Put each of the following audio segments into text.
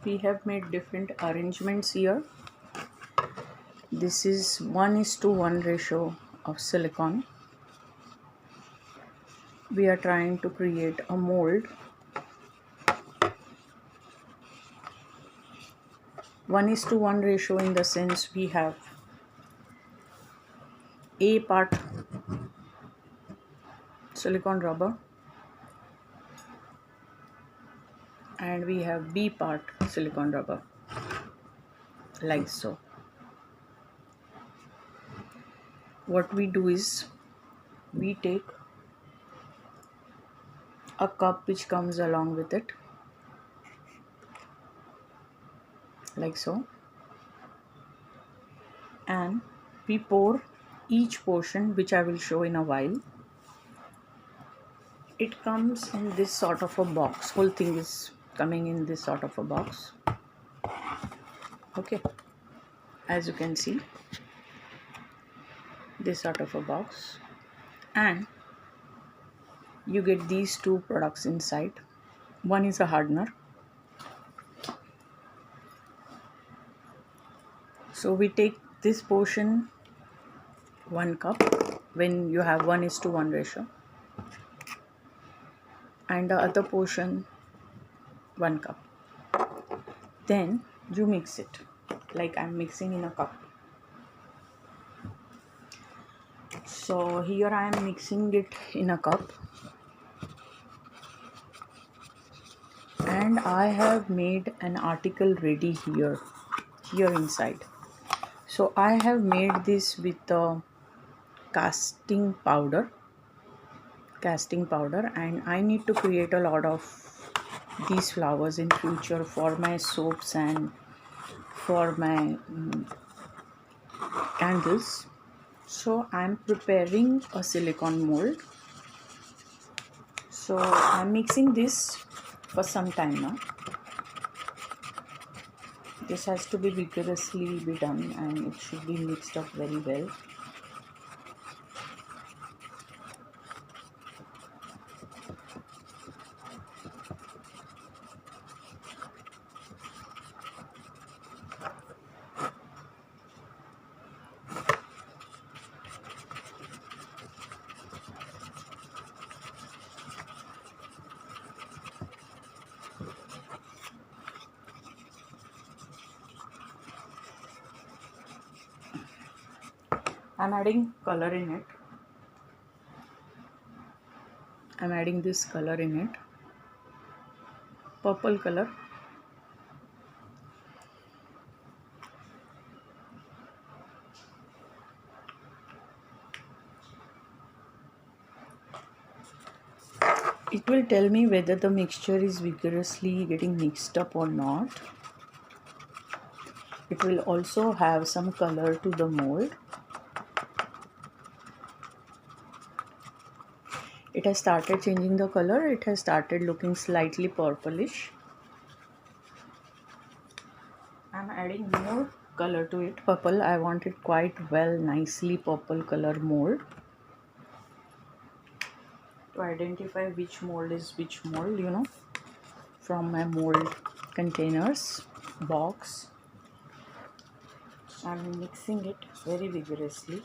we have made different arrangements here. This is 1:1 ratio of silicone. We are trying to create a mold. 1:1 ratio in the sense we have A part silicone rubber and we have B part silicone rubber, like so. What we do is we take a cup which comes along with it, like so, and we pour each portion, which I will show in a while. It comes in this sort of a box. Whole thing is coming in this sort of a box. Okay, as you can see, this sort of a box, and you get these two products inside. One is a hardener. So we take this portion, 1 cup, when you have 1:1 ratio, and the other portion 1 cup. Then you mix it like I'm mixing in a cup. So here I am mixing it in a cup, and I have made an article ready here inside. So I have made this with casting powder, and I need to create a lot of these flowers in future for my soaps and for my candles. So I'm preparing a silicone mold. So I'm mixing this for some time now. This has to be vigorously be done, and it should be mixed up very well. I'm adding color in it. I'm adding this color in it, purple color. It will tell me whether the mixture is vigorously getting mixed up or not. It will also have some color to the mold. It has started changing the color. It has started looking slightly purplish. I'm adding more color to it. Purple, I want it quite well, nicely purple color mold. To identify which mold is which mold, you know, from my mold containers box. I'm mixing it very vigorously.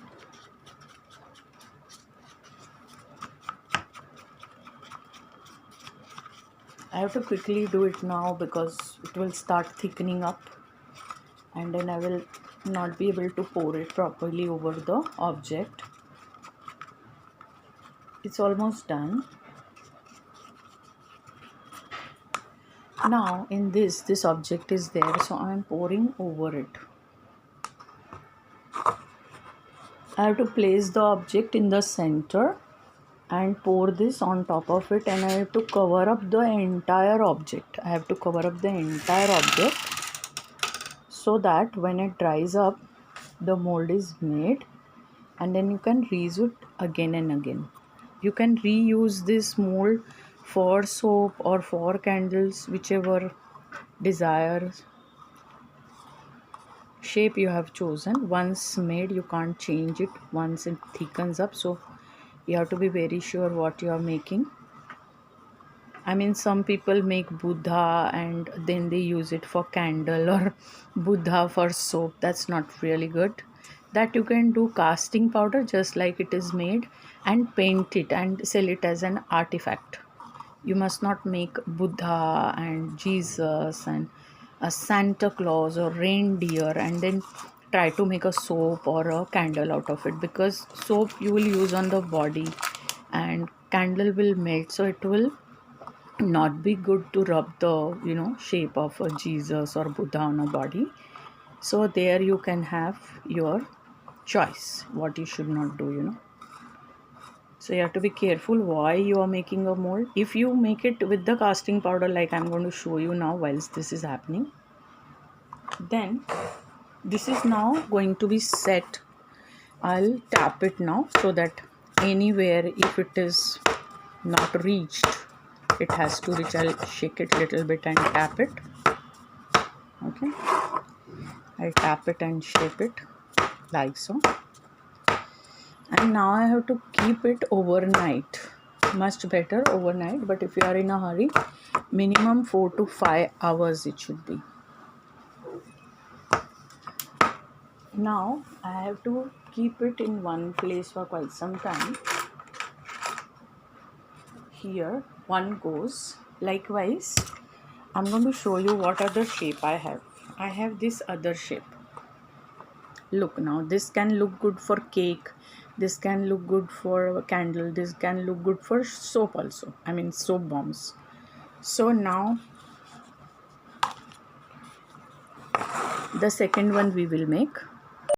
I have to quickly do it now because it will start thickening up, and then I will not be able to pour it properly over the object. It's almost done. Now in this object is there, so I am pouring over it. I have to place the object in the center and pour this on top of it, and I have to cover up the entire object. I have to cover up the entire object so that when it dries up, the mold is made, and then you can reuse it again and again. You can reuse this mold for soap or for candles, whichever desired shape you have chosen. Once made, you can't change it once it thickens up, so you have to be very sure what you are making. I mean, some people make Buddha and then they use it for candle, or Buddha for soap. That's not really good. That you can do casting powder just like it is made and paint it and sell it as an artifact. You must not make Buddha and Jesus and a Santa Claus or reindeer and then try to make a soap or a candle out of it, because soap you will use on the body and candle will melt, so it will not be good to rub the shape of a Jesus or Buddha on a body. So there you can have your choice what you should not do. So you have to be careful why you are making a mold. If you make it with the casting powder like I'm going to show you now whilst this is happening, then this is now going to be set. I'll tap it now so that anywhere if it is not reached, it has to reach. I'll shake it a little bit and tap it. Okay, I'll tap it and shape it like so. And now I have to keep it overnight. Much better overnight, but if you are in a hurry, minimum 4 to 5 hours it should be. Now I have to keep it in one place for quite some time. Here one goes. Likewise, I'm going to show you what other shape I have. I have this other shape. Look, now this can look good for cake, this can look good for a candle, this can look good for soap also, I mean soap bombs. So now the second one we will make.